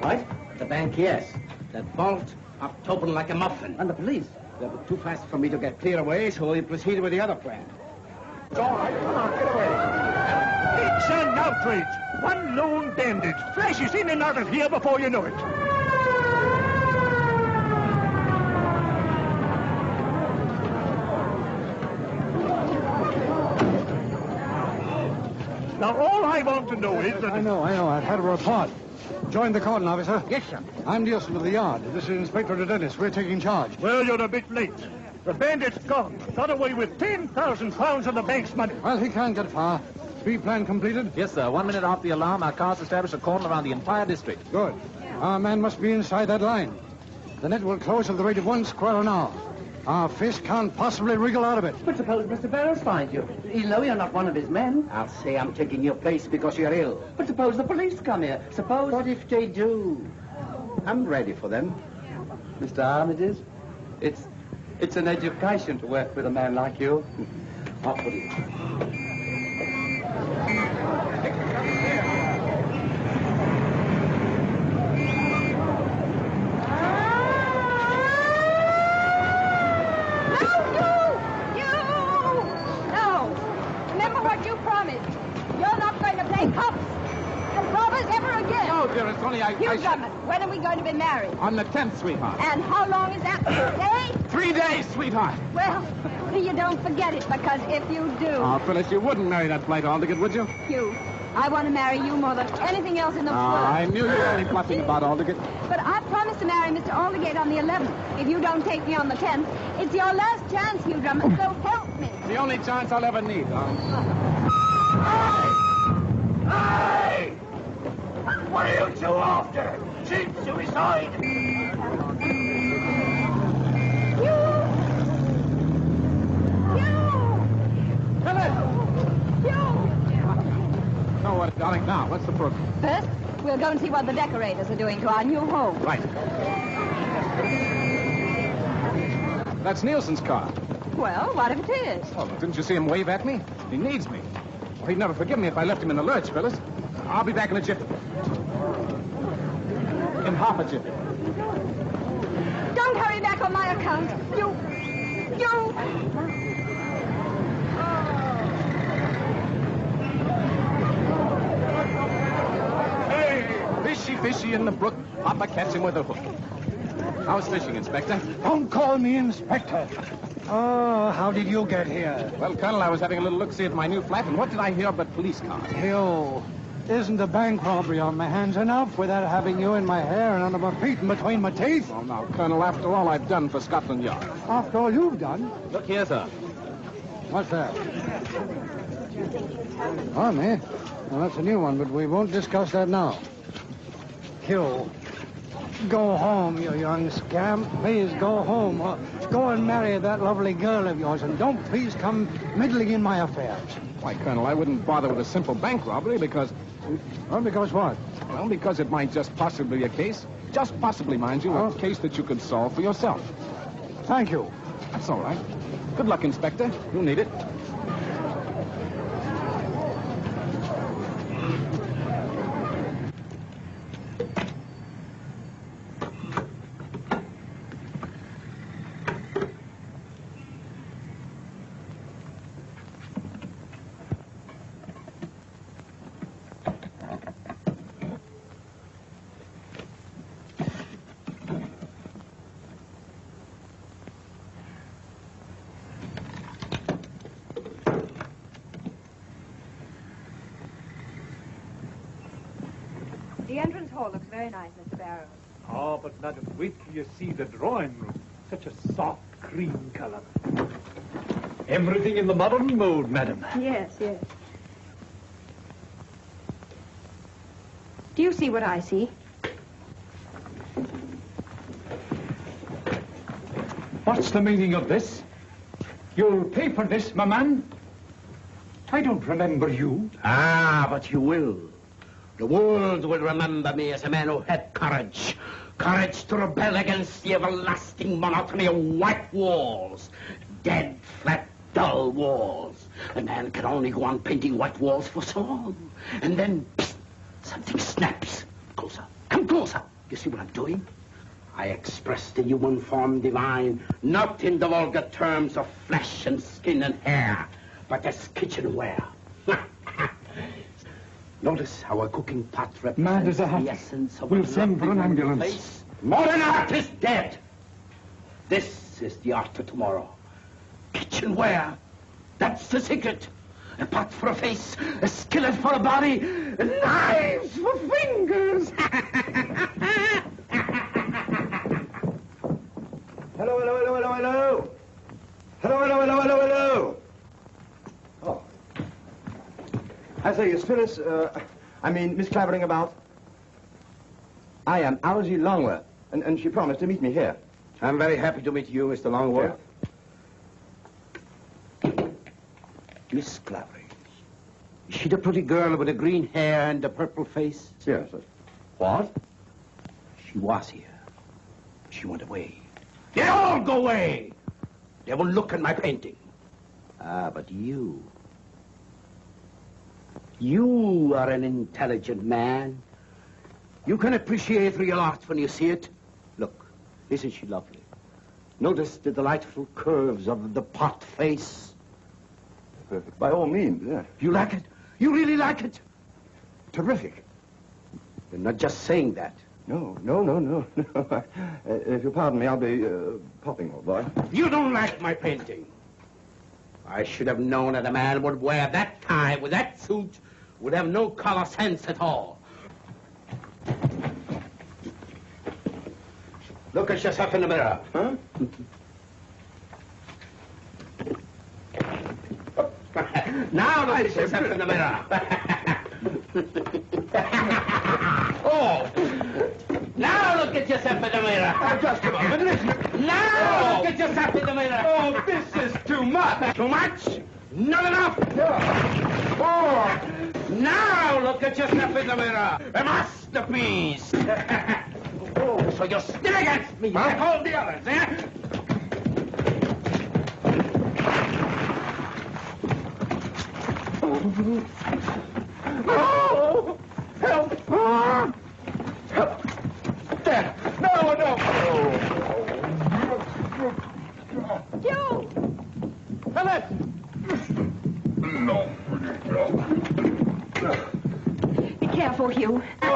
What? The bank, yes. The vault popped open like a muffin. And the police? They were too fast for me to get clear away, so we proceeded with the other plan. It's all right. Come on, get away. It's an outrage. One lone bandit flashes in and out of here before you know it. Now, all I want to know is that... I know. I've had a report. Join the cordon, officer. Yes, sir. I'm Nielsen of the yard. This is Inspector Dennis. We're taking charge. Well, you're a bit late. The bandit's gone. Got away with 10,000 pounds of the bank's money. Well, he can't get far. Pre-plan completed? Yes, sir. 1 minute off the alarm, our cars established a cordon around the entire district. Good. Our man must be inside that line. The net will close at the rate of 1 square an hour. Our fish can't possibly wriggle out of it. But suppose Mr. Barrows finds you. He'll know you're not one of his men. I'll say I'm taking your place because you're ill. But suppose the police come here. Suppose... What if they do? I'm ready for them. Mr. Armitage, it's an education to work with a man like you. Off with it. Dearest, only You, Drummond, when are we going to be married? On the 10th, sweetheart. And how long is that? 3 days? 3 days, sweetheart. Well, you don't forget it, because if you do... Oh, Phyllis, you wouldn't marry that blight Aldrich, would you? You. I want to marry you more than anything else in the world. I knew you were only bluffing about Aldrich. But I promised to marry Mr. Aldergate on the 11th. If you don't take me on the 10th, it's your last chance, Hugh Drummond, so help me. The only chance I'll ever need, Hey! What are you two after? Cheap suicide! No, what, darling, now, what's the program? First, we'll go and see what the decorators are doing to our new home. Right. That's Nielsen's car. Well, what if it is? Oh, didn't you see him wave at me? He needs me. Well, he'd never forgive me if I left him in the lurch, Phyllis. I'll be back in a jiffy. In half a jiffy. Don't hurry back on my account. You... Fishy, fishy in the brook. Papa catch him with a hook. How's fishing, Inspector? Don't call me Inspector. Oh, how did you get here? Well, Colonel, I was having a little look-see at my new flat, and what did I hear but police cars? You. Isn't the bank robbery on my hands enough without having you in my hair and under my feet and between my teeth? Well, now, Colonel, after all I've done for Scotland Yard. After all you've done? Look here, sir. What's that? Oh, me? Well, that's a new one, but we won't discuss that now. Hugh, go home, you young scamp. Please go home. Go and marry that lovely girl of yours, and don't please come meddling in my affairs. Why, Colonel, I wouldn't bother with a simple bank robbery because... Well, because what? Well, because it might just possibly be a case, just possibly, mind you, a case that you could solve for yourself. Thank you. That's all right. Good luck, Inspector. You'll need it. The entrance hall looks very nice, Mr. Barrows. Oh, but madam, wait till you see the drawing room. Such a soft cream color. Everything in the modern mode, madam. Yes. Do you see what I see? What's the meaning of this? You'll pay for this, my man? I don't remember you. Ah, but you will. The world will remember me as a man who had courage. Courage to rebel against the everlasting monotony of white walls. Dead, flat, dull walls. A man can only go on painting white walls for so long. And then, psst, something snaps. Goes up, Come closer. You see what I'm doing? I express the human form divine, not in the vulgar terms of flesh and skin and hair, but as kitchenware. Notice how a cooking pot represents the essence of We'll send for an ambulance. Place. Modern art is dead. This is the art of tomorrow. Kitchenware. That's the secret. A pot for a face, a skillet for a body, knives for fingers. Hello, hello, hello, hello, hello. Hello, hello, hello, hello, hello. Oh. I say, is Phyllis, Miss Clavering about? I am Algy Longworth, and she promised to meet me here. I'm very happy to meet you, Mr. Longworth. Yeah. Miss Clavering. Is she the pretty girl with the green hair and the purple face? Yes. What? She was here. She went away. They all go away. They won't look at my painting. Ah, but you. You are an intelligent man. You can appreciate real art when you see it. Look, isn't she lovely? Notice the delightful curves of the pot face. By all means, yeah. You like it? You really like it? Terrific. You're not just saying that. No. If you'll pardon me, I'll be popping, old boy. You don't like my painting. I should have known that a man would wear that tie with that suit, would have no color sense at all. Look at yourself in the mirror. Huh? Now look at yourself in the mirror. Oh! Now look at yourself in the mirror. Just a moment, listen. Now look at yourself in the mirror. Oh, this is too much. Too much? Not enough. Oh! Now look at yourself in the mirror. A masterpiece. Oh, so you're still against me, like all the others, eh? Oh! Help! Help! There! No! Hugh! Phyllis! No. Be careful, Hugh. No!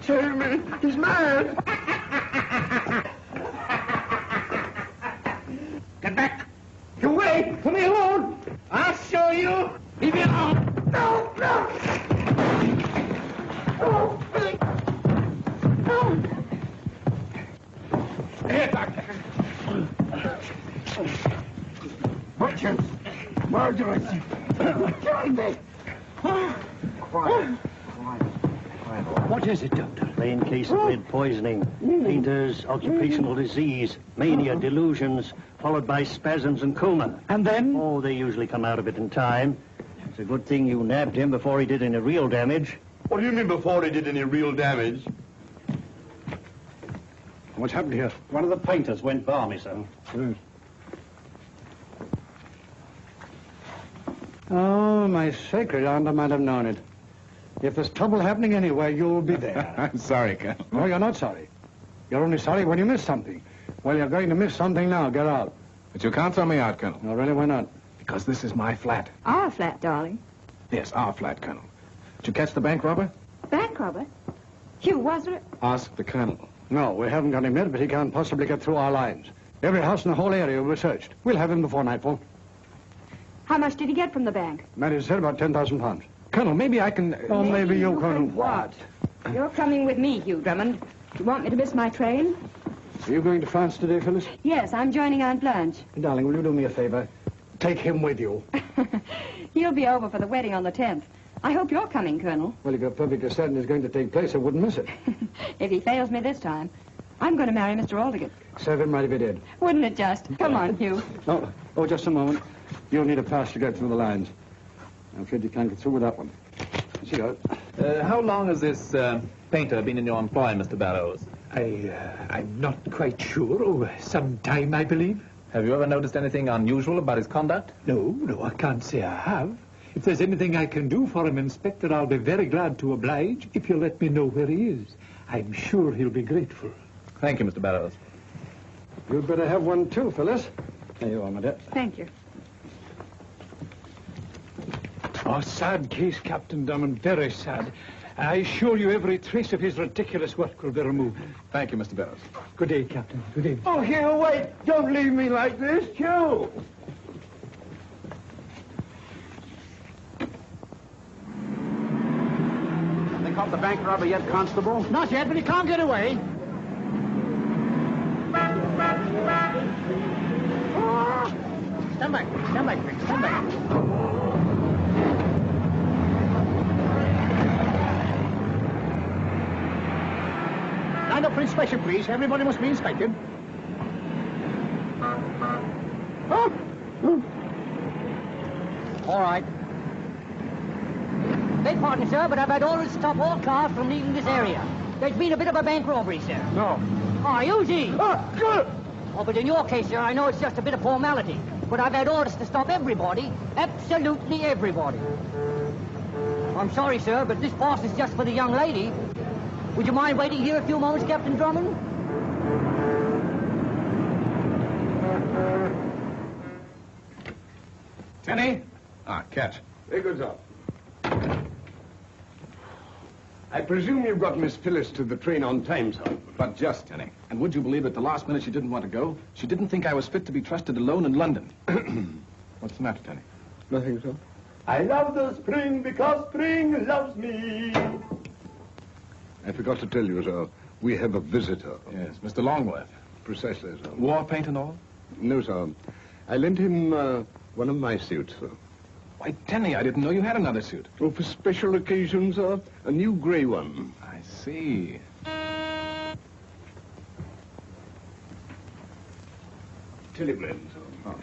Save me! He's mad! Get back. You wait! Leave me alone! I'll show you. Leave me alone. No! Oh, Billy! No! Here, Doctor. Butchers! Murderers! Killing me! Quiet. What is it, Doctor? Plain case of lead poisoning, painter's occupational disease, mania, delusions, followed by spasms and coma. And then? Oh, they usually come out of it in time. It's a good thing you nabbed him before he did any real damage. What do you mean before he did any real damage? What's happened here? One of the painters went balmy, sir. Oh, my sacred aunt, I might have known it. If there's trouble happening anywhere, you'll be there. I'm sorry, Colonel. No, you're not sorry. You're only sorry when you miss something. Well, you're going to miss something now. Get out. But you can't throw me out, Colonel. No, really, why not? Because this is my flat. Our flat, darling. Yes, our flat, Colonel. Did you catch the bank robber? Bank robber? Hugh, was it? Ask the Colonel. No, we haven't got him yet, but he can't possibly get through our lines. Every house in the whole area will be searched. We'll have him before nightfall. How much did he get from the bank? Mary said about 10,000 pounds. Colonel, maybe I can... Oh, maybe you can... What? You're coming with me, Hugh Drummond. You want me to miss my train? Are you going to France today, Phyllis? Yes, I'm joining Aunt Blanche. Darling, will you do me a favor? Take him with you. He'll be over for the wedding on the 10th. I hope you're coming, Colonel. Well, if you're perfectly certain it's going to take place, I wouldn't miss it. If he fails me this time, I'm going to marry Mr. Aldgate. Serve him right if he did. Wouldn't it just? Come on, Hugh. Oh, just a moment. You'll need a pass to get through the lines. I'm afraid you can't get through with that one. See you. How long has this painter been in your employ, Mr. Barrows? I'm not quite sure. Oh, some time, I believe. Have you ever noticed anything unusual about his conduct? No, I can't say I have. If there's anything I can do for him, Inspector, I'll be very glad to oblige if you'll let me know where he is. I'm sure he'll be grateful. Thank you, Mr. Barrows. You'd better have one too, Phyllis. There you are, my dear. Thank you. Oh, sad case, Captain Drummond, very sad. I assure you every trace of his ridiculous work will be removed. Thank you, Mr. Barrows. Good day, Captain. Good day. Oh, Hugh, wait! Don't leave me like this, Hugh! They caught the bank robber yet, Constable? Not yet, but he can't get away. Stand back, Rick, stand back. Line up for inspection, please. Everybody must be inspected. All right. Beg pardon, sir, but I've had orders to stop all cars from leaving this area. There's been a bit of a bank robbery, sir. No. Oh, easy. Oh, but in your case, sir, I know it's just a bit of formality. But I've had orders to stop everybody. Absolutely everybody. I'm sorry, sir, but this pass is just for the young lady. Would you mind waiting here a few moments, Captain Drummond? Tenny? Ah, Capt. Very good, sir. I presume you've got Miss Phyllis to the train on time, sir. But just, Tenny. And would you believe at the last minute she didn't want to go? She didn't think I was fit to be trusted alone in London. What's the matter, Tenny? Nothing, sir. I love the spring because spring loves me. I forgot to tell you, sir. We have a visitor. Yes, Mr. Longworth. Precisely, sir. War paint and all? No, sir. I lent him one of my suits, sir. Why, Tenny, I didn't know you had another suit. Oh, for special occasions, sir. A new grey one. I see. Telegram, sir. Oh.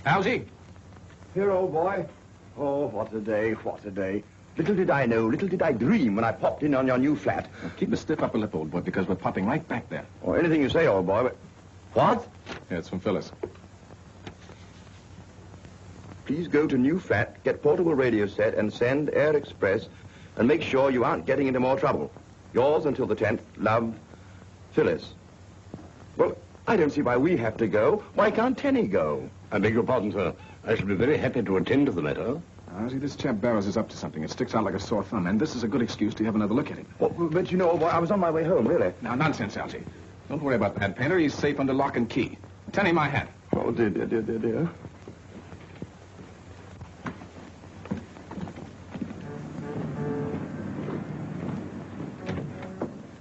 Algy. Here, old boy. Oh, what a day, what a day. Little did I know, little did I dream when I popped in on your new flat. Now, keep a stiff upper lip, old boy, because we're popping right back there. Oh, anything you say, old boy, but... What? Yeah, it's from Phyllis. Please go to new flat, get portable radio set, and send Air Express, and make sure you aren't getting into more trouble. Yours until the 10th. Love, Phyllis. Well, I don't see why we have to go. Why can't Tenny go? I beg your pardon, sir. I shall be very happy to attend to the matter. See, this chap Barrows is up to something. It sticks out like a sore thumb, and this is a good excuse to have another look at him. Well, but you know, old boy, I was on my way home, really. Now, nonsense, Algy. Don't worry about that painter. He's safe under lock and key. Tenny, my hat. Oh, dear, dear, dear, dear, dear.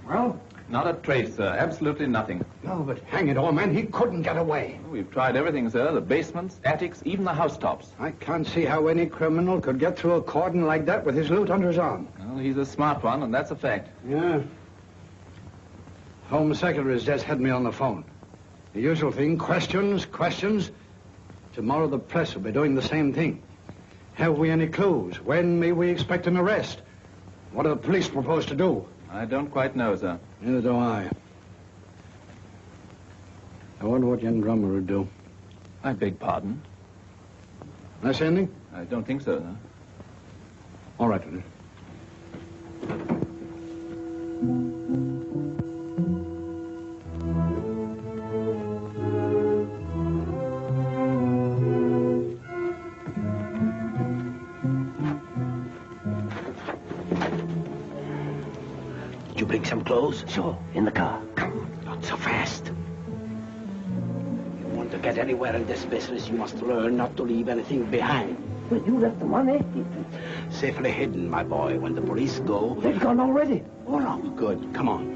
Well? Not a trace, sir. Absolutely nothing. No, but hang it all, man, he couldn't get away. We've tried everything, sir. The basements, attics, even the housetops. I can't see how any criminal could get through a cordon like that with his loot under his arm. Well, he's a smart one, and that's a fact. Yeah. Home Secretary's just had me on the phone. The usual thing, questions, questions. Tomorrow the press will be doing the same thing. Have we any clues? When may we expect an arrest? What do the police propose to do? I don't quite know, sir. Neither do I. I wonder what young Drummer would do. I beg pardon? Did I say anything? I don't think so, sir. All right, then. Did you bring some clothes? Sure, in the car. Come, not so fast. You want to get anywhere in this business, you must learn not to leave anything behind. Well, you left the money. Safely hidden, my boy. When the police go... They've gone already. Oh, no. Good. Come on.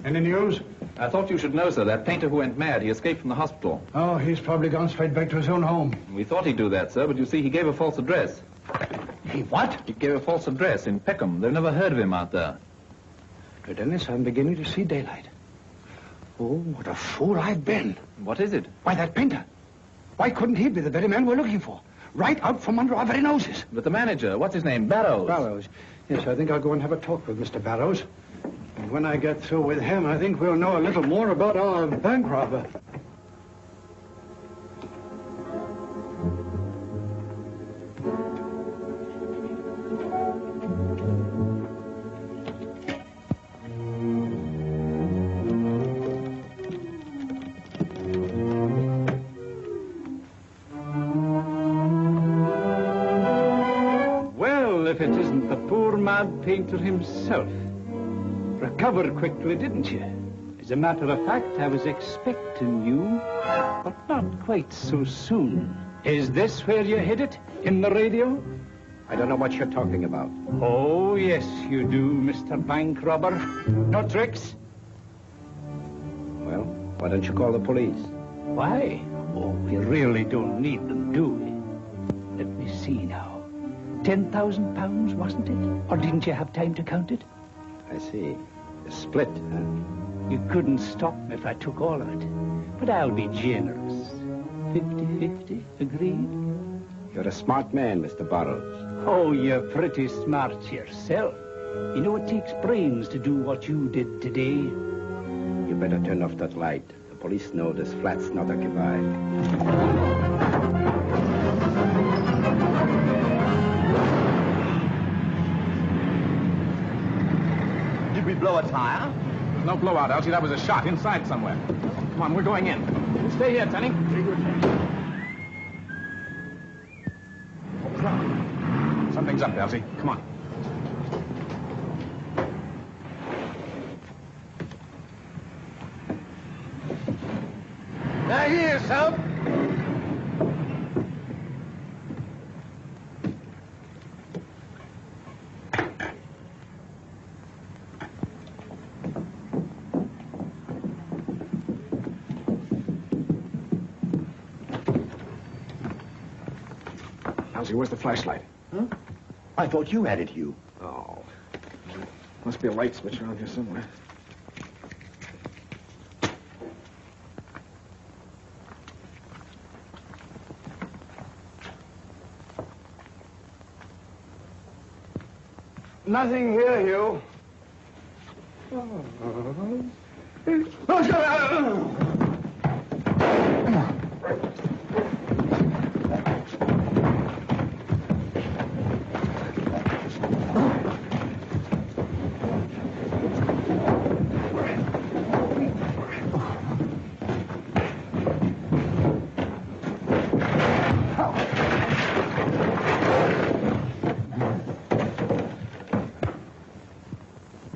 Any news? I thought you should know, sir. That painter who went mad, he escaped from the hospital. Oh, he's probably gone straight back to his own home. We thought he'd do that, sir, but you see, he gave a false address. He what? He gave a false address in Peckham. They've never heard of him out there. Dennis, I'm beginning to see daylight. Oh, what a fool I've been. What is it? Why, that painter. Why couldn't he be the very man we're looking for? Right out from under our very noses. But the manager, what's his name? Barrows. Barrows. Yes, I think I'll go and have a talk with Mr. Barrows. And when I get through with him, I think we'll know a little more about our bank robber. If it isn't the poor mad painter himself. Recovered quickly, didn't you? As a matter of fact, I was expecting you, but not quite so soon. Is this where you hid it? In the radio? I don't know what you're talking about. Oh, yes, you do, Mr. Bank Robber. No tricks? Well, why don't you call the police? Why? Oh, we really don't need them, do we? Let me see now. £10,000, wasn't it? Or didn't you have time to count it? I see. A split, huh? You couldn't stop me if I took all of it. But I'll be generous. 50-50, agreed? You're a smart man, Mr. Barrows. Oh, you're pretty smart yourself. You know it takes brains to do what you did today. You better turn off that light. The police know this flat's not occupied. We blow a tire? There's no blowout, Elsie. That was a shot inside somewhere. Come on, we're going in. You stay here, Tenny. Something's up, Elsie. Come on. Now here, son. Where's the flashlight? Huh? I thought you had it, Hugh. Oh. Must be a light switch around here somewhere. Nothing here, Hugh.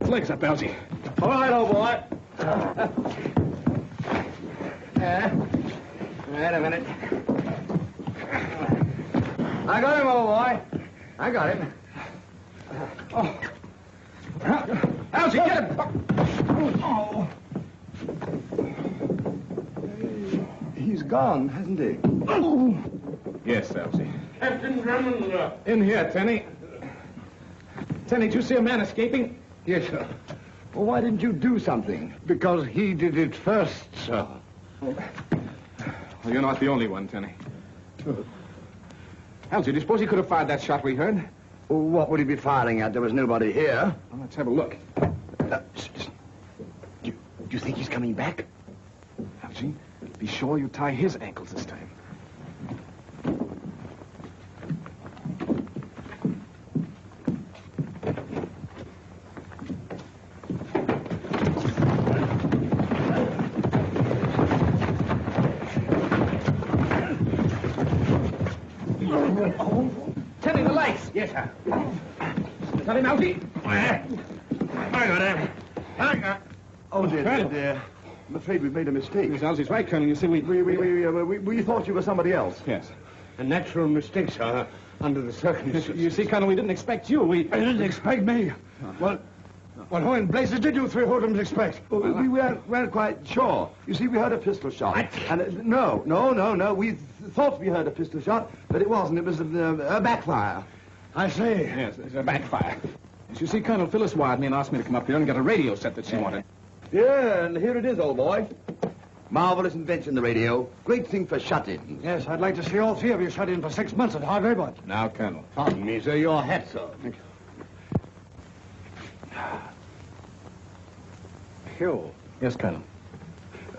Legs up, Elsie. All right, old boy. Wait a minute. I got him, old boy. I got him. Elsie, get him! Oh. He's gone, hasn't he? Yes, Elsie. Captain Drummond. In here, Tenny. Tenny, did you see a man escaping? Yes, sir. Well, why didn't you do something? Because he did it first, sir. Well, you're not the only one, Tenny. Elsie, do you suppose he could have fired that shot we heard? Well, what would he be firing at? There was nobody here. Well, let's have a look. Do you think he's coming back? Elsie, be sure you tie his ankles this time. Tenny, the lights! Yes, sir. Is that him, Elsie? I got him. Oh, dear. I'm afraid we've made a mistake. Yes, Elsie's right, Colonel. You see, we thought you were somebody else. Yes. A natural mistake, sir, under the circumstances. You see, Colonel, we didn't expect you. You didn't expect me. Well, who in blazes did you three hoodlums expect? Well, we weren't quite sure. You see, we heard a pistol shot. And no. We thought we heard a pistol shot, but it wasn't. It was a backfire. I see. Yes, it's a backfire. As you see, Colonel Phyllis wired me and asked me to come up here and get a radio set that she wanted. Yeah, and here it is, old boy. Marvelous invention, the radio. Great thing for shut-ins. Yes, I'd like to see all three of you shut in for 6 months at hard labor. Now, Colonel. Pardon me, sir. Your hat, sir. Thank you. Hugh, Yes, Colonel.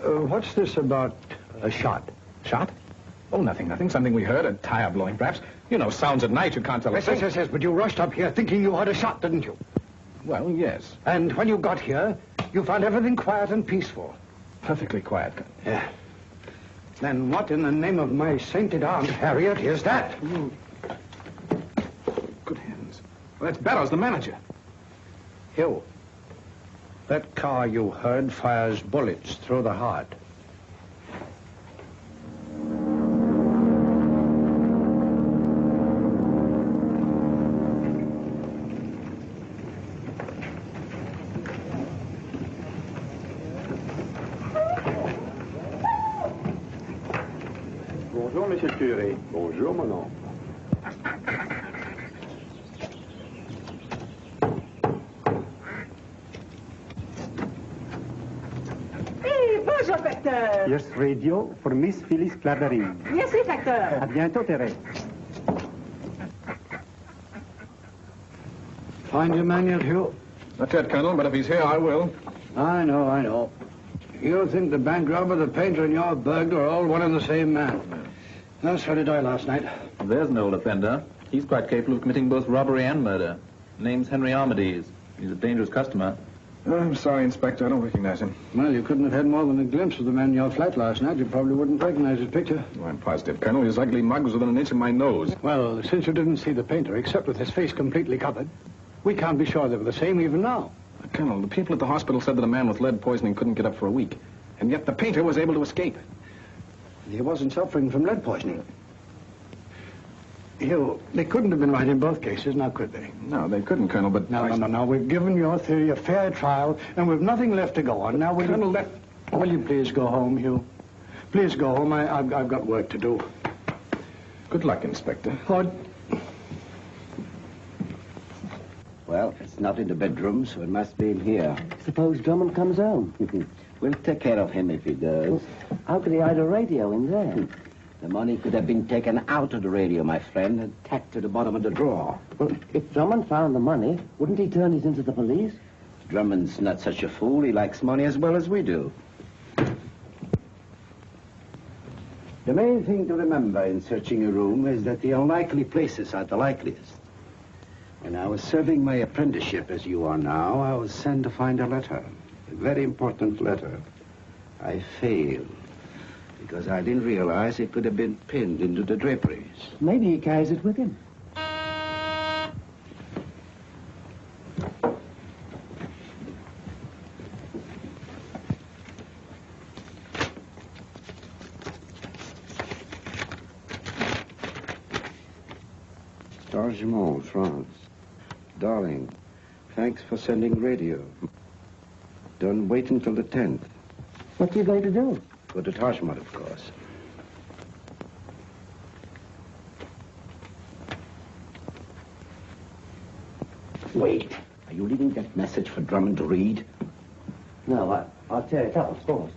what's this about a shot? Shot? Oh, nothing. Something we heard. A tire blowing, perhaps. You know, sounds at night. You can't tell us. Yes, but you rushed up here thinking you heard a shot, didn't you? Well, yes. And when you got here, you found everything quiet and peaceful. Perfectly quiet, Colonel. Yeah. Then what in the name of my sainted Aunt Harriet is that? Good heavens. Well, that's Barrows, the manager. Hugh, that car you heard fires bullets through the heart. Bonjour, Monsieur le Curé. Bonjour, mon oncle. Bonjour, facteur. Yes, radio for Miss Phyllis Clavering. Merci, facteur. À bientôt, Thérèse. Find your man yet, Hugh? Not yet, Colonel, but if he's here, I will. I know. You think the bank robber, the painter, and your burglar are all one and the same man. That's how did I last night. There's an old offender. He's quite capable of committing both robbery and murder. Name's Henry Armides. He's a dangerous customer. Oh, I'm sorry, Inspector. I don't recognize him. Well, you couldn't have had more than a glimpse of the man in your flat last night. You probably wouldn't recognize his picture. Oh, I'm positive, Colonel. His ugly mug was within an inch of my nose. Well, since you didn't see the painter, except with his face completely covered, we can't be sure they were the same even now. Colonel, the people at the hospital said that a man with lead poisoning couldn't get up for a week. And yet the painter was able to escape. He wasn't suffering from lead poisoning. Hugh, they couldn't have been right in both cases, now could they? No, they couldn't, Colonel, but... No. We've given your theory a fair trial, and we've nothing left to go on. Now, will you please go home, Hugh? Please go home. I've got work to do. Good luck, Inspector. Well, it's not in the bedroom, so it must be in here. Suppose Drummond comes home. We'll take care of him if he does. How could he hide a radio in there? The money could have been taken out of the radio, my friend, and tacked to the bottom of the drawer. Well, if Drummond found the money, wouldn't he turn it into the police? Drummond's not such a fool. He likes money as well as we do. The main thing to remember in searching a room is that the unlikely places are the likeliest. When I was serving my apprenticeship as you are now, I was sent to find a letter. A very important letter. I failed. Because I didn't realize it could have been pinned into the draperies. Maybe he carries it with him. Dargemont, France. Darling, thanks for sending radio. Don't wait until the 10th. What are you going to do? Go to Tarshmont, of course. Wait. Are you leaving that message for Drummond to read? No, I'll tear it up, of course.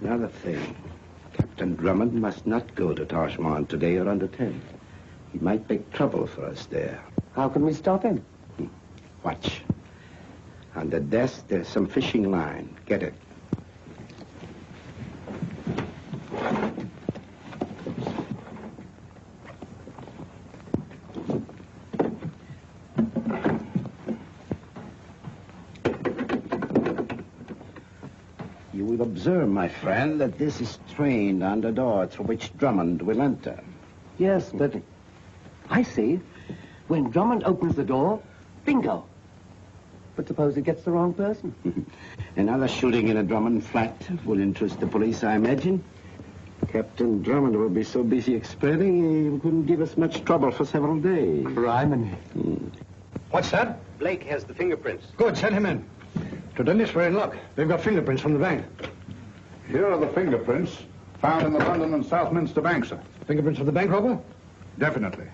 Another thing. Captain Drummond must not go to Tarshmont today or on the 10th. He might make trouble for us there. How can we stop him? Watch. On the desk, there's some fishing line. Get it. You will observe, my friend, that this is trained on the door through which Drummond will enter. Yes, but I see. When Drummond opens the door, bingo. But suppose it gets the wrong person? Another shooting in a Drummond flat will interest the police, I imagine. Captain Drummond will be so busy expelling, he couldn't give us much trouble for several days. Criminy. What's that? Blake has the fingerprints. Good, send him in. To Dennis, we're in luck. They've got fingerprints from the bank. Here are the fingerprints found in the London and Southminster bank, sir. Fingerprints of the bank robber? Definitely.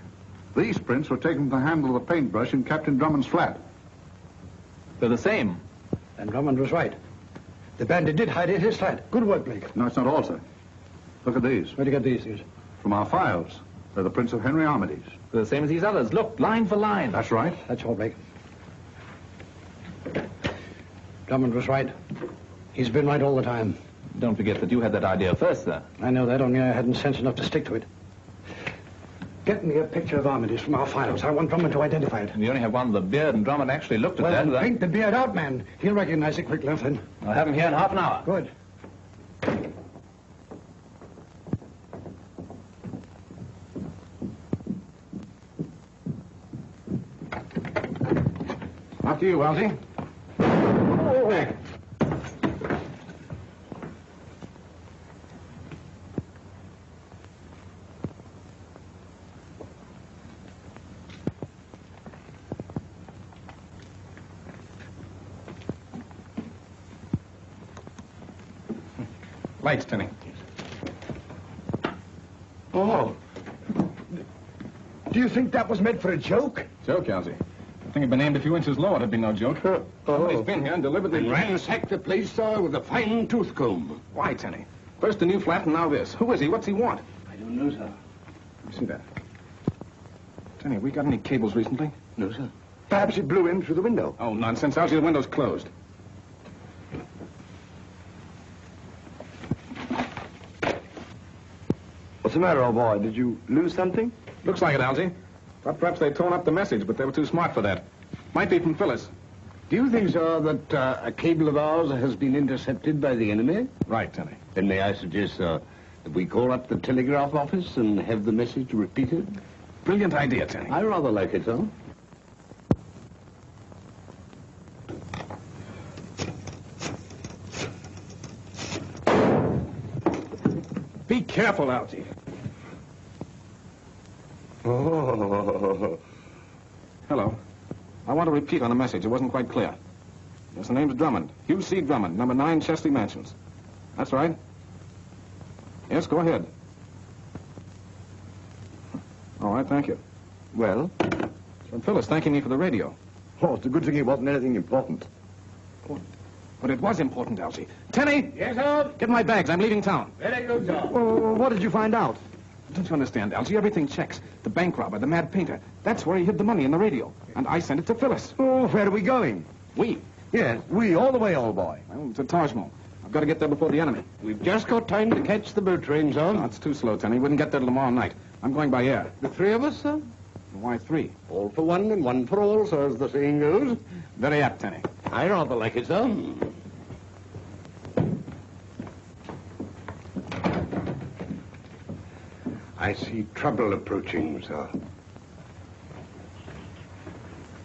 These prints were taken from the handle of the paintbrush in Captain Drummond's flat. They're the same. And Drummond was right. The bandit did hide in his flat. Good work, Blake. No, it's not all, sir. Look at these. Where'd you get these things? From our files. They're the prints of Henry Armitage. They're the same as these others. Look, line for line. That's right. That's all, Blake. Drummond was right. He's been right all the time. Don't forget that you had that idea first, sir. I know that, only I hadn't sense enough to stick to it. Get me a picture of Armitage from our files. I want Drummond to identify it. And you only have one with a beard, and Drummond actually looked at Well, that. then paint the beard out, man. He'll recognize it quick enough, then. I'll have him here in half an hour. Good. After you, Elsie. Oh. Lights, Tenny. Oh. Do you think that was meant for a joke? Joke, Elsie. If the thing had been aimed a few inches lower, it'd be no joke. Somebody's been here and deliberately ransacked the place, sir, with a fine tooth comb. Why, Tenny? First the new flat and now this. Who is he? What's he want? I don't know, sir. Let me see that. Tenny, have we got any cables recently? No, sir. Perhaps it blew in through the window. Oh, nonsense. Elsie, the window's closed. What's the matter, old boy? Did you lose something? Looks like it, Elsie. Thought perhaps they'd torn up the message, but they were too smart for that. Might be from Phyllis. Do you think, sir, that a cable of ours has been intercepted by the enemy? Right, Tenny. Then may I suggest, sir, that we call up the telegraph office and have the message repeated? Brilliant idea, Tenny. I rather like it, sir. Be careful, Elsie. Oh. Hello. I want to repeat on the message. It wasn't quite clear. Yes, the name's Drummond. Hugh C. Drummond, number 9 Chesley Mansions. That's right. Yes, go ahead. All right, thank you. Well? It's from Phyllis thanking me for the radio. Oh, it's a good thing it wasn't anything important. But it was important, Elsie. Tenny! Yes, sir? Get my bags. I'm leaving town. Very good, sir. What did you find out? Don't you understand, Elsie? Everything checks. The bank robber, the mad painter. That's where he hid the money in the radio. And I sent it to Phyllis. Oh, where are we going? We? Yes, we, all the way, old boy. Well, to Taj Mahal. I've got to get there before the enemy. We've just got time to catch the boat train, sir. No, it's too slow, Tenny. Wouldn't get there till tomorrow night. I'm going by air. The three of us, sir? Why 3? All for one and one for all, sir, as the saying goes. Very apt, Tenny. I rather like it, sir. I see trouble approaching, sir.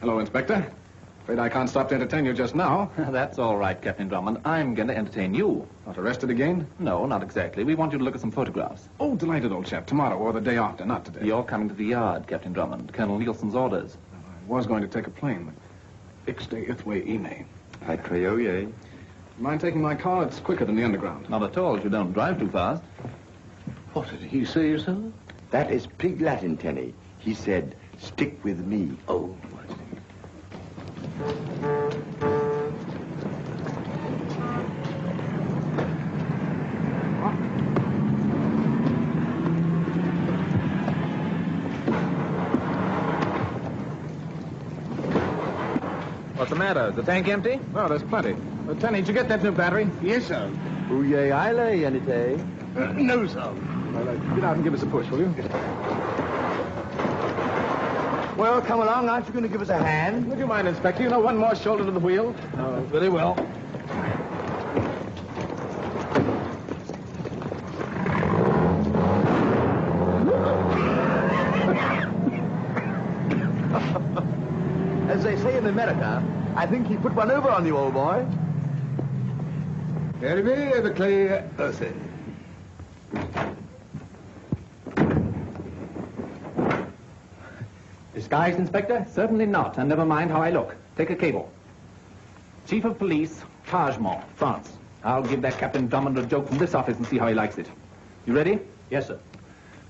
Hello, Inspector. Afraid I can't stop to entertain you just now. That's all right, Captain Drummond. I'm going to entertain you. Not arrested again? No, not exactly. We want you to look at some photographs. Oh, delighted, old chap. Tomorrow or the day after, not today. You're coming to the yard, Captain Drummond. Colonel Nielsen's orders. I was going to take a plane, but Ixte Ithwe Ine. I Treoye. Mind taking my car? It's quicker than the underground. Not at all if you don't drive too fast. What did he say, sir? That is pig Latin, Tenny. He said, stick with me. Oh, I see. What's the matter? Is the tank empty? Oh, there's plenty. Tenny, did you get that new battery? Yes, sir. Ouye Ile, Yanite. No, sir. Well, get out and give us a push, will you? Well, come along. Aren't you going to give us a hand? Would you mind, Inspector? You know, one more shoulder to the wheel. Oh, very well. As they say in America, I think he put one over on you, old boy. Very the clear earthy. Disguised, Inspector? Certainly not, and never mind how I look. Take a cable. Chief of Police, Taj Mahal, France. I'll give that Captain Drummond a joke from this office and see how he likes it. You ready? Yes, sir.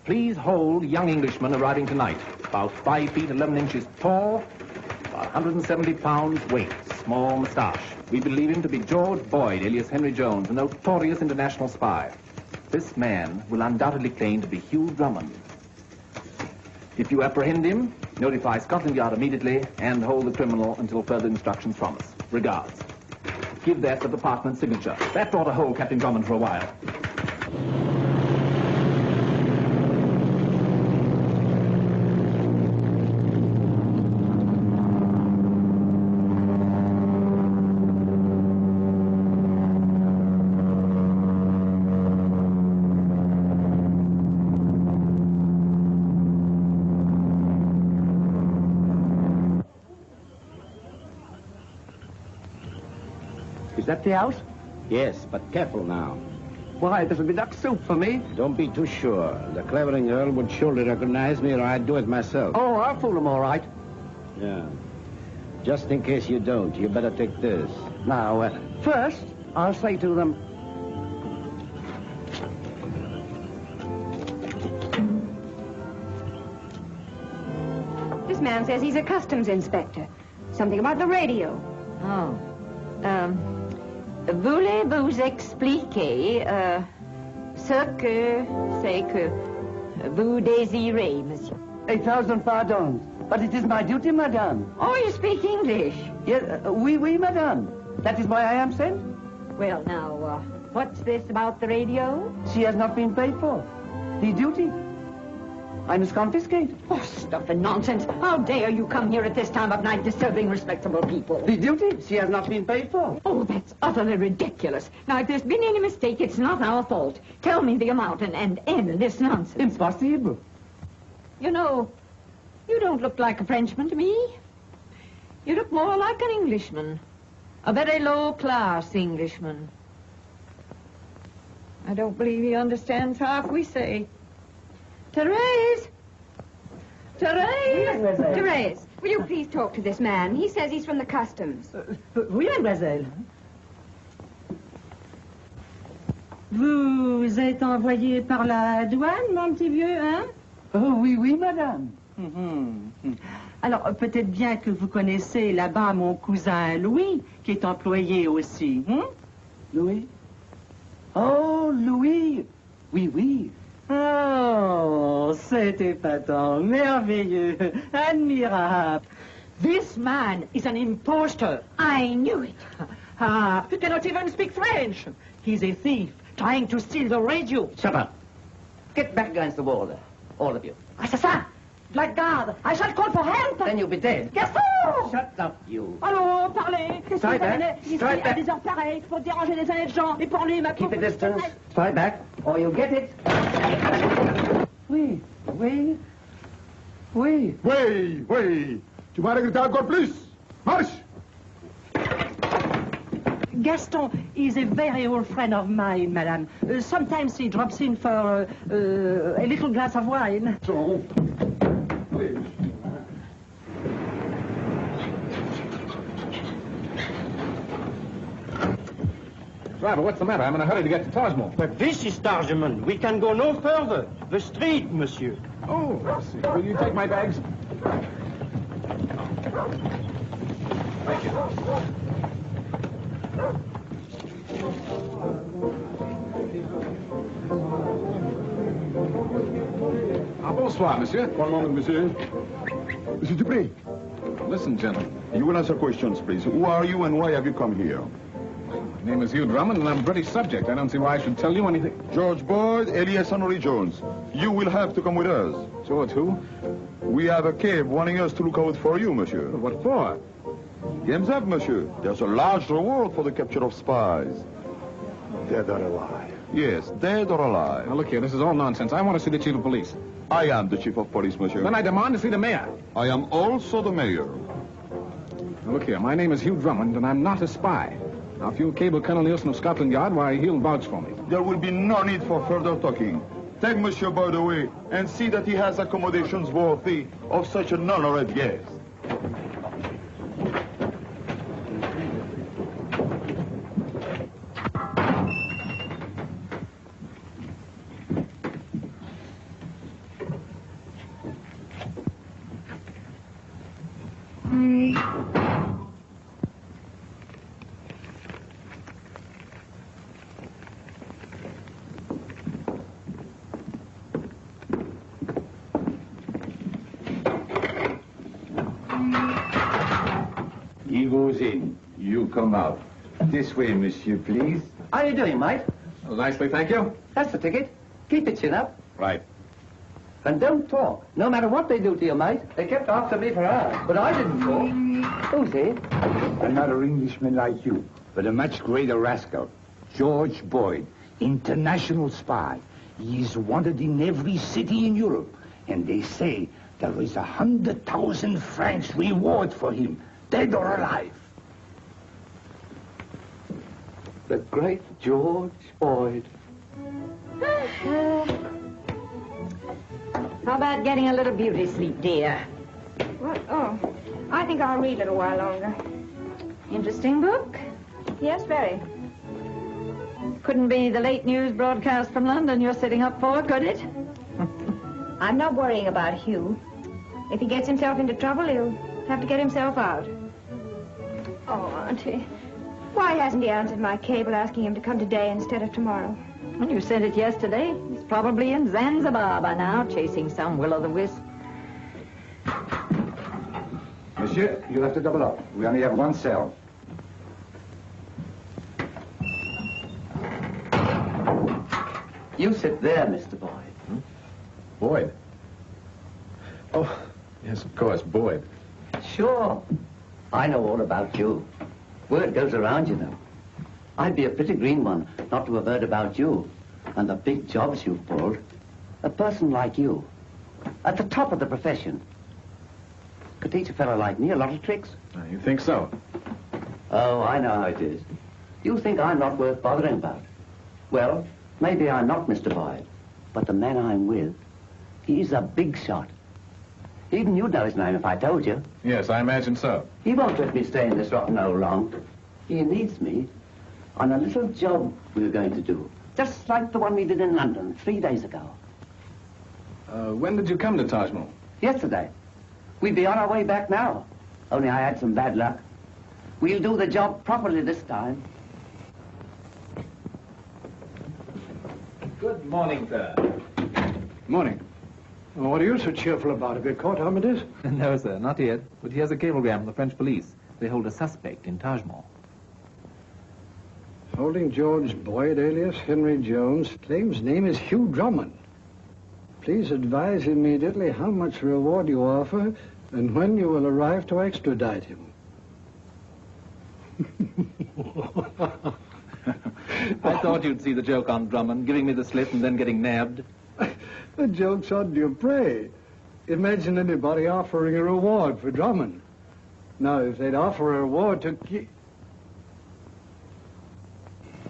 Please hold young Englishman arriving tonight. About 5 feet 11 inches tall, 170 pounds weight, small moustache. We believe him to be George Boyd, alias Henry Jones, a notorious international spy. This man will undoubtedly claim to be Hugh Drummond. If you apprehend him, notify Scotland Yard immediately and hold the criminal until further instructions from us. Regards. Give that the department's signature. That ought to hold Captain Drummond for a while. Is that the house? Yes, but careful now. Why, this'll be duck soup for me. Don't be too sure. The Clavering Earl would surely recognize me, or I'd do it myself. Oh, I'll fool him all right. Yeah. Just in case you don't, you better take this. Now, first, I'll say to them... This man says he's a customs inspector. Something about the radio. Oh. Voulez-vous expliquer ce que c'est que vous désirez, monsieur? 1,000 pardons. But it is my duty, madame. Oh, you speak English? Yes, oui, madame. That is why I am sent. Well, now, what's this about the radio? She has not been paid for. The duty. I must confiscate. Oh, stuff and nonsense. How dare you come here at this time of night disturbing respectable people? The duty she has not been paid for. Oh, that's utterly ridiculous. Now, if there's been any mistake, it's not our fault. Tell me the amount and end this nonsense. Impossible. You know, you don't look like a Frenchman to me. You look more like an Englishman. A very low-class Englishman. I don't believe he understands half we say. Therese! Therese! Therese, will you please talk to this man? He says he's from the customs. Oui, mademoiselle. Vous êtes envoyé par la douane, mon petit vieux, hein? Oh, oui, madame. Alors, peut-être bien que vous connaissez là-bas mon cousin Louis, qui est employé aussi, hein? Louis? Oh, Louis. Oui. Oh, c'est épatant, merveilleux, admirable. This man is an impostor. I knew it. He cannot even speak French. He's a thief, trying to steal the radio. Shut up. Get back against the wall there, all of you. Assassin! Blackguard! I shall call for help! Then you'll be dead. Gaston! Shut up, you. Allô, parlez! Qu'est-ce que Strike vous back. avez ici Strike à back. des heures pareilles pour déranger des honnêtes gens et pour lui, ma Keep pauvre a distance. petite- Strike back, or you'll get it. Oui. Oui. Tu m'as regretté encore plus. Marche! Gaston is a very old friend of mine, madame. Sometimes he drops in for a little glass of wine. Driver, what's the matter? I'm in a hurry to get to Tajmol. But this is Tarjman. We can go no further. The street, monsieur. Oh, I see. Will you take my bags? Thank you. Bonsoir, monsieur. One moment, monsieur. Monsieur Dupré. Listen, gentlemen. You will answer questions, please. Who are you and why have you come here? My name is Hugh Drummond, and I'm a British subject. I don't see why I should tell you anything. George Boyd, alias Henry Jones. You will have to come with us. George who? We have a cave wanting us to look out for you, monsieur. What for? Game's up, monsieur. There's a large reward for the capture of spies. Dead or alive? Yes, dead or alive. Now, look here, this is all nonsense. I want to see the chief of police. I am the chief of police, monsieur. Then I demand to see the mayor. I am also the mayor. Now, look here, my name is Hugh Drummond, and I'm not a spy. Now, if you'll cable Colonel Nielsen of Scotland Yard, why, he'll vouch for me. There will be no need for further talking. Take monsieur by the way and see that he has accommodations worthy of such an honored guest. goes in, you come out. This way, monsieur, please. How you doing, mate? Well, nicely, thank you. That's the ticket. Keep it chin up. Right. And don't talk. No matter what they do to you, mate. They kept after me for hours, but I didn't talk. Who's he? Another Englishman like you, but a much greater rascal. George Boyd, international spy. He is wanted in every city in Europe. And they say there is 100,000 francs reward for him, dead or alive. The great George Boyd. How about getting a little beauty sleep, dear? What? Oh, I think I'll read a little while longer. Interesting book? Yes, very. Couldn't be the late news broadcast from London you're sitting up for, could it? I'm not worrying about Hugh. If he gets himself into trouble, he'll have to get himself out. Oh, Auntie, why hasn't he answered my cable asking him to come today instead of tomorrow? Well, you sent it yesterday. He's probably in Zanzibar by now, chasing some will-o'-the-wisp. Monsieur, you'll have to double up. We only have one cell. You sit there, Mr. Boyd. Boyd? Oh, yes, of course, Boyd. Sure. I know all about you. Word goes around, you know. I'd be a pretty green one not to have heard about you and the big jobs you've pulled. A person like you, at the top of the profession, could teach a fellow like me a lot of tricks. You think so? Oh, I know how it is. You think I'm not worth bothering about. Well, maybe I'm not, Mr. Boyd, but the man I'm with, he's a big shot. Even you'd know his name if I told you. Yes, I imagine so. He won't let me stay in this rotten hole long. He needs me on a little job we were going to do, just like the one we did in London 3 days ago. When did you come to Taj Mahal? Yesterday. We'd be on our way back now. Only I had some bad luck. We'll do the job properly this time. Good morning, sir. Morning. Well, what are you so cheerful about? Have you caught Amadeus? No, sir, not yet. But here's a cablegram from the French police. They hold a suspect in Taj Mahal. Holding George Boyd, alias Henry Jones, claims name is Hugh Drummond. Please advise immediately how much reward you offer and when you will arrive to extradite him. I thought you'd see the joke on Drummond, giving me the slip and then getting nabbed. The joke's on Dupre. Imagine anybody offering a reward for Drummond. Now, if they'd offer a reward to...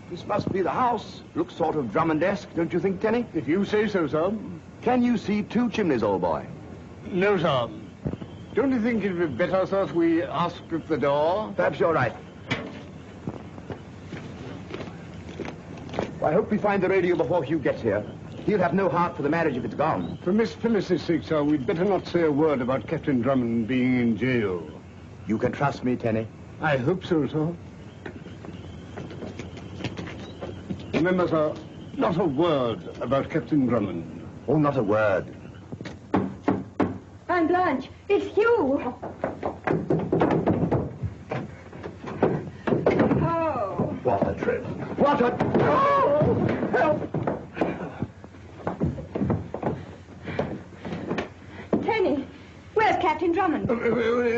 This must be the house. Looks sort of Drummond-esque, don't you think, Tenny? If you say so, sir. Can you see 2 chimneys, old boy? No, sir. Don't you think it'd be better, sir, if we asked at the door? Perhaps you're right. Well, I hope we find the radio before Hugh gets here. He'll have no heart for the marriage if it's gone. For Miss Phyllis's sake, sir, we'd better not say a word about Captain Drummond being in jail. You can trust me, Tenny. I hope so, sir. Remember, sir, not a word about Captain Drummond. Oh, not a word. Aunt Blanche, it's Hugh. Oh. What a trip. What a... Oh! Help! Tenny, where's Captain Drummond?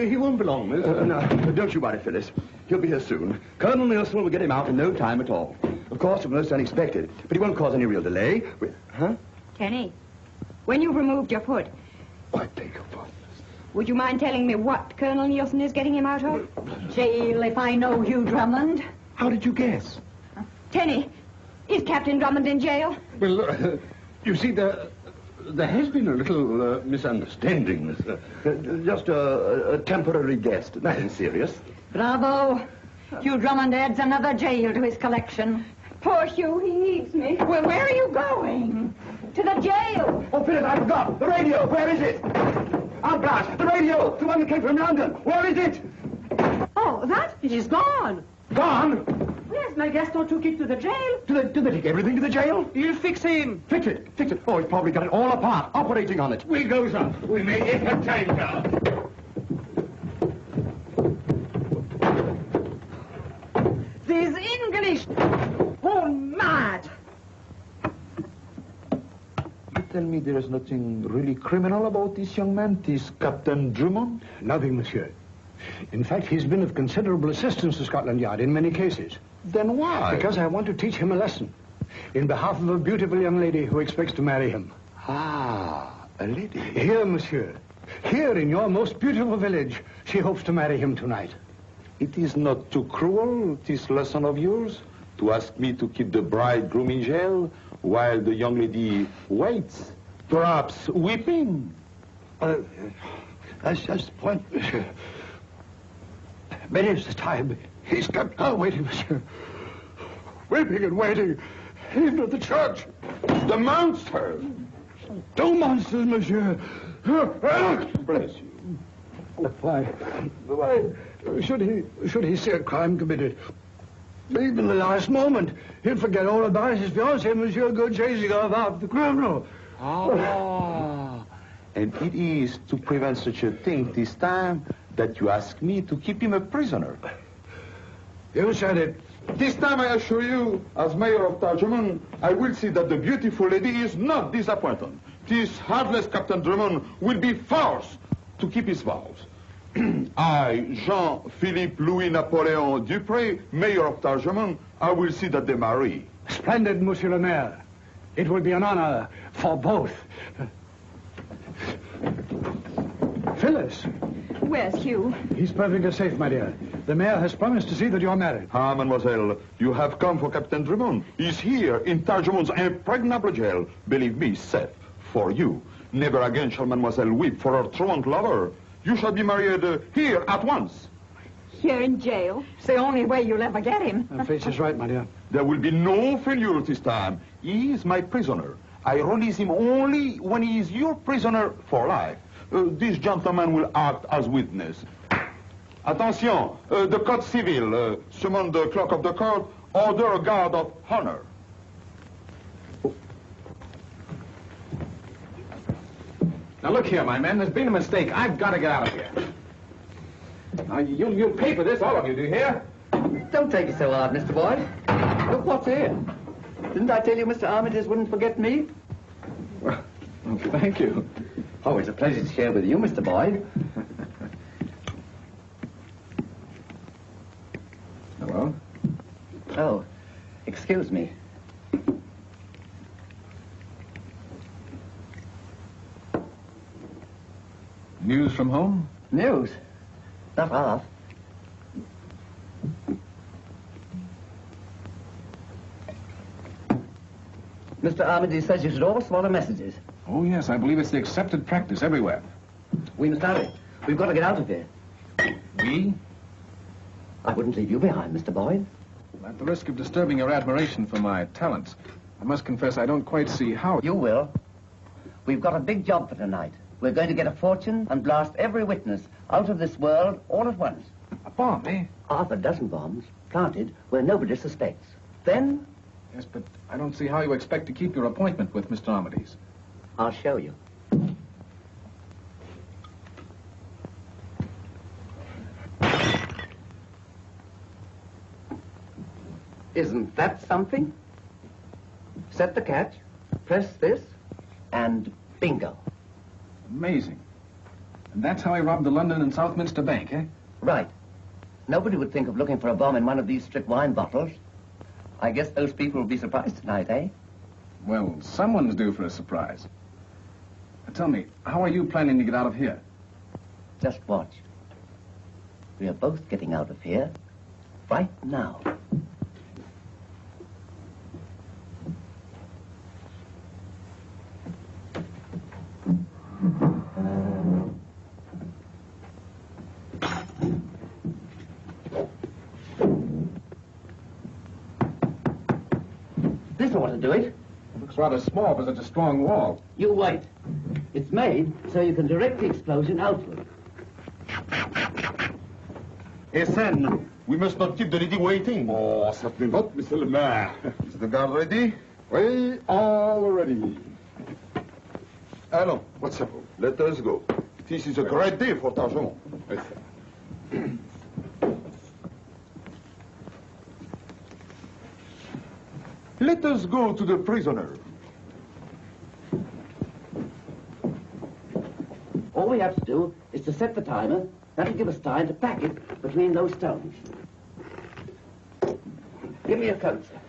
He won't be long, miss. No, don't you worry, Phyllis. He'll be here soon. Colonel Nielsen will get him out in no time at all. Of course, it was most unexpected, but he won't cause any real delay. Huh? Tenny, when you've removed your foot, I beg your pardon. would you mind telling me what Colonel Nielsen is getting him out of? Jail if I know Hugh Drummond. How did you guess? Tenny, is Captain Drummond in jail? Well, you see, there has been a little misunderstanding, miss. Just a temporary guess. Nothing serious. Bravo. Hugh Drummond adds another jail to his collection. Poor Hugh, he needs me. Well, where are you going? To the jail. Oh, Phyllis, I forgot. The radio. Where is it? Aunt Blanche, the radio. The one that came from London. Where is it? Oh, that? It is gone. Gone? Yes, my Gaston took it to the jail. Do they take everything to the jail? He'll fix him. Fix it. Fix it. Oh, he's probably got it all apart, operating on it. We go, sir. We may get a time, sir. These English... Oh, mad! You tell me there is nothing really criminal about this young man, this Captain Drummond? Nothing, monsieur. In fact, he's been of considerable assistance to Scotland Yard in many cases. Then why? Because I want to teach him a lesson. In behalf of a beautiful young lady who expects to marry him. Ah, a lady. Here, monsieur. Here in your most beautiful village, she hopes to marry him tonight. It is not too cruel, this lesson of yours, to ask me to keep the bridegroom in jail while the young lady waits, perhaps weeping. That's just the point, monsieur. Many is the time he's kept her waiting, monsieur. Weeping and waiting, even at the church. The monster! Two monsters, monsieur. Bless you. Why should he see a crime committed? Even the last moment, he'll forget all about his fiancée, monsieur, go chasing off after the criminal. Ah, and it is to prevent such a thing this time that you ask me to keep him a prisoner. You said it. This time, I assure you, as mayor of Tarjman, I will see that the beautiful lady is not disappointed. This heartless Captain Drummond will be forced to keep his vows. I, Jean-Philippe Louis-Napoléon Dupré, mayor of Tarjman, I will see that they marry. Splendid, monsieur le maire. It will be an honor for both. Phyllis. Where's Hugh? He's perfectly safe, my dear. The mayor has promised to see that you're married. Ah, mademoiselle, you have come for Captain Drummond. He's here in Tarjman's impregnable jail. Believe me, safe for you. Never again shall mademoiselle weep for her truant lover. You shall be married here at once. Here in jail? It's the only way you'll ever get him. Fitz is right, my dear. There will be no failure this time. He is my prisoner. I release him only when he is your prisoner for life. This gentleman will act as witness. Attention, the code civil, summon the clerk of the court, order a guard of honor. Now look here, my man, there's been a mistake. I've got to get out of here. Now, you'll pay for this, all of you, do you hear? Don't take it so hard, Mr. Boyd. Look what's here. Didn't I tell you Mr. Armitage wouldn't forget me? Well, thank you. Oh, it's a pleasure to share with you, Mr. Boyd. Hello? Oh, excuse me. News from home? News? Not half. Mr. Armitage says you should always swallow messages. Oh, yes, I believe it's the accepted practice everywhere. We must hurry. We've got to get out of here. We? I wouldn't leave you behind, Mr. Boyd. At the risk of disturbing your admiration for my talents, I must confess I don't quite see how... You will. We've got a big job for tonight. We're going to get a fortune and blast every witness out of this world all at once. A bomb, eh? Half a dozen bombs planted where nobody suspects. Then... Yes, but I don't see how you expect to keep your appointment with Mr. Armitage. I'll show you. Isn't that something? Set the catch, press this, and bingo. Amazing. And that's how he robbed the London and Southminster Bank, eh? Right. Nobody would think of looking for a bomb in one of these strict wine bottles. I guess those people will be surprised tonight, eh? Well, someone's due for a surprise. Now, tell me, how are you planning to get out of here? Just watch. We are both getting out of here right now. This ought to do it. It looks rather small for such a strong wall. You wait. It's made so you can direct the explosion outward. Essen, we must not keep the lady waiting. Oh, certainly not, Monsieur le Maire. Is the guard ready? We all ready. Allons, what's up? Let us go. This is a great day for Tarjman. Yes, sir. Let us go to the prisoner. All we have to do is to set the timer. That'll give us time to pack it between those stones. Give me your coat, sir.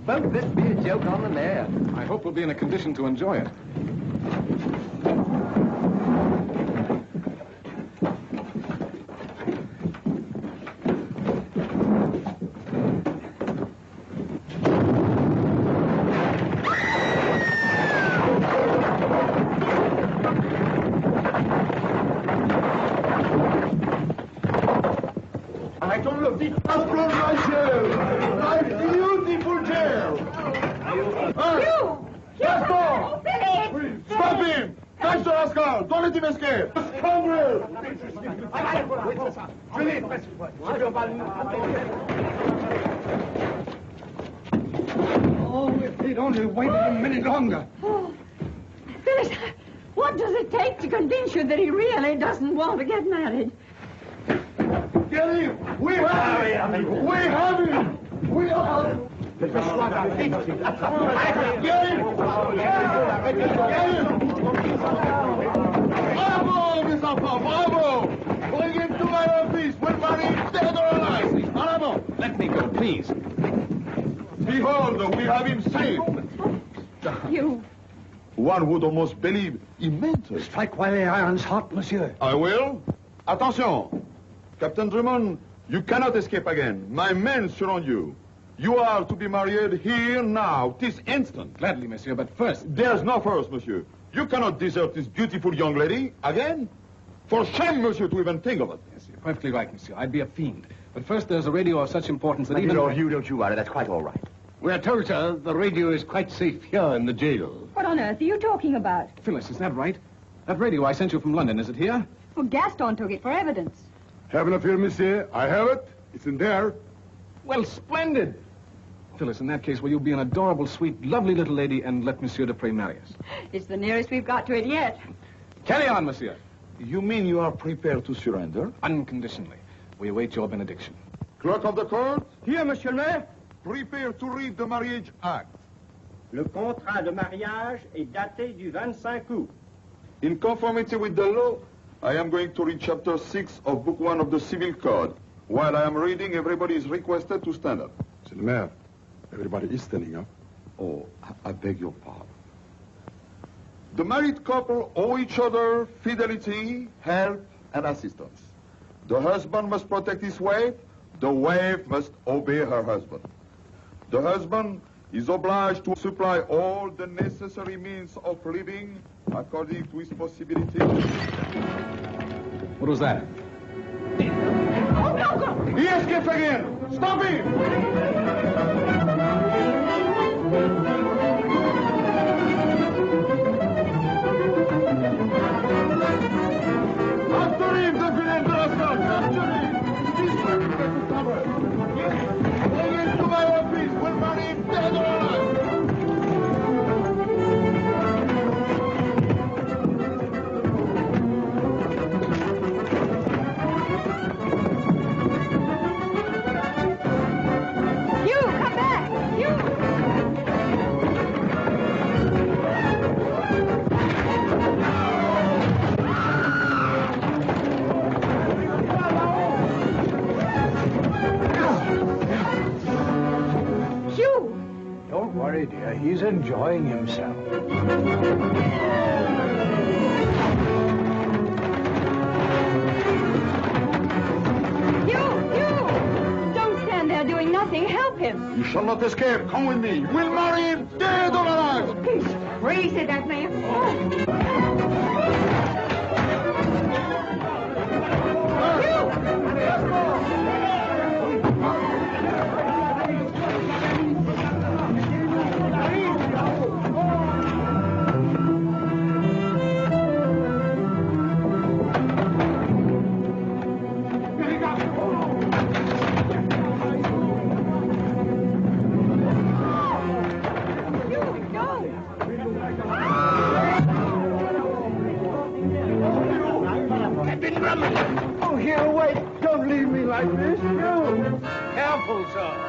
Won't this be a joke on the mayor? I hope we'll be in a condition to enjoy it. Oh, if they'd only waited a minute longer. Oh, Phyllis, what does it take to convince you that he really doesn't want to get married? Get him! We have him! We have him! We have him! Get him! Get him! Bravo, Miss Alpha! Bravo! Bring him to my office! We'll marry him dead or alive! Bravo! Let me go, please. Behold, we have him safe! You... One would almost believe he meant it. Strike while the iron's hot, monsieur. I will. Attention! Captain Drummond, you cannot escape again. My men surround you. You are to be married here, now, this instant. Gladly, monsieur, but first... There's no first, monsieur. You cannot desert this beautiful young lady again. For shame, monsieur, to even think of it. Yes, you're perfectly right, monsieur. I'd be a fiend. But first, there's a radio of such importance that even... Don't you worry. That's quite all right. We are told, sir, the radio is quite safe here in the jail. What on earth are you talking about? Phyllis, is that right? That radio I sent you from London, is it here? Well, Gaston took it for evidence. Have no fear, monsieur. I have it. It's in there. Well, splendid. Phyllis, in that case, will you be an adorable, sweet, lovely little lady and let Monsieur Dupre marry us? It's the nearest we've got to it yet. Carry on, monsieur. You mean you are prepared to surrender? Unconditionally. We await your benediction. Clerk of the court, Here, monsieur le maire. prepare to read the marriage act. Le contrat de mariage est daté du 25 août. In conformity with the law, I am going to read chapter 6 of book 1 of the Civil Code. While I am reading, everybody is requested to stand up. Monsieur le maire, everybody is standing up. Oh, I beg your pardon. The married couple owe each other fidelity, help, and assistance. The husband must protect his wife. The wife must obey her husband. The husband is obliged to supply all the necessary means of living according to his possibilities. What was that? Oh, no! He escaped again! Stop him! After him, the villain rascal! After him! This way, to cover. Bring him to my office! We'll marry him dead or alive! You, come back! You! Hugh! Don't worry, dear. He's enjoying himself. Hugh! Don't stand there doing nothing. Help him. You shall not escape. Come with me. We'll marry him dead or alive! He's crazy, that man. You, go! Drummond! Oh, here, wait. Don't leave me like this. You. Careful, sir.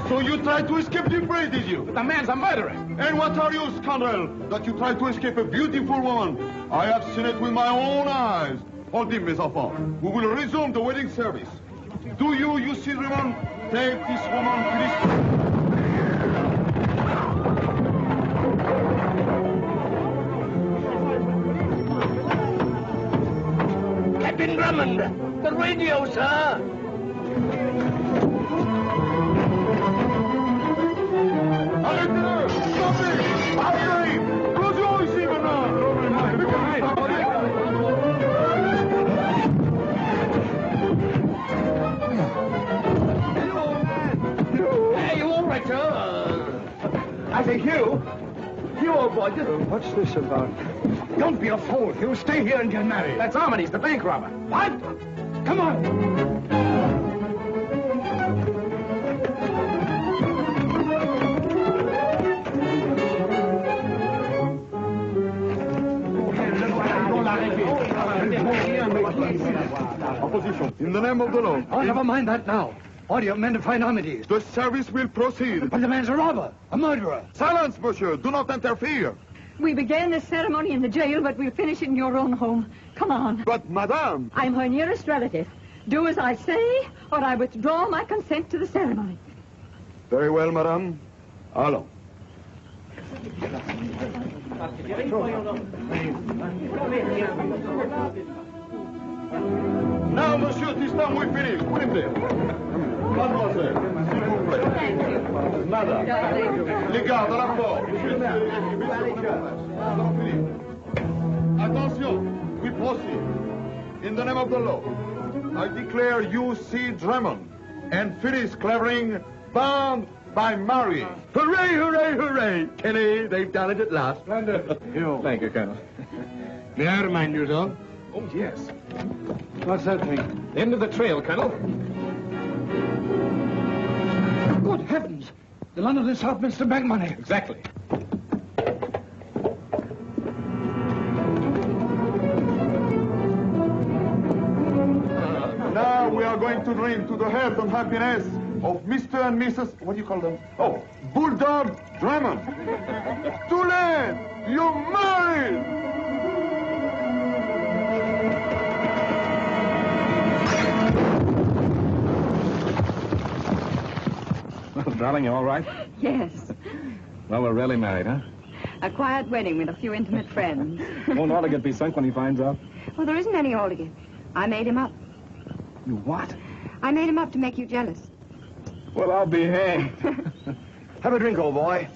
So you tried to escape the fray, did you? But the man's a murderer. And what are you, scoundrel, that you tried to escape a beautiful woman? I have seen it with my own eyes. Hold him, mes enfants. We will resume the wedding service. Do you see Drummond? Take this woman, please. Captain Drummond, the radio, sir. I say, Hugh, old boy, just... what's this about? Don't be a fool, Hugh. Stay here and get married. That's Armitage, the bank robber. What? Come on. Opposition. In the name of the law. Oh, never mind that now. Order men to find Armitage. The service will proceed. But the man's a robber, a murderer. Silence, monsieur. Do not interfere. We began this ceremony in the jail, but we'll finish it in your own home. Come on. But, madame... I'm her nearest relative. Do as I say, or I withdraw my consent to the ceremony. Very well, madame. Allons. Now, monsieur, this time we finish. Put him there. Mademoiselle, s'il vous plaît. Madame. Les gardes, à la porte. Attention, we proceed. In the name of the law, I declare you see Drummond and Phyllis Clavering bound by marriage. Hooray, hooray, hooray. Kenny, they've done it at last. Splendid. Thank you, Colonel. May I remind you, though? Oh, yes. What's that thing? End of the trail, Colonel. Good heavens! The London and Southminster bank money. Exactly. Now we are going to drink to the health and happiness of Mr. and Mrs. What do you call them? Oh, Bulldog Drummond. Too late! You're married! Well, darling, you all right? Yes. Well, we're really married, huh? A quiet wedding with a few intimate friends. Won't Alligat be sunk when he finds out? Well, there isn't any Alligat. I made him up. You what? I made him up to make you jealous. Well, I'll be hanged. Have a drink, old boy.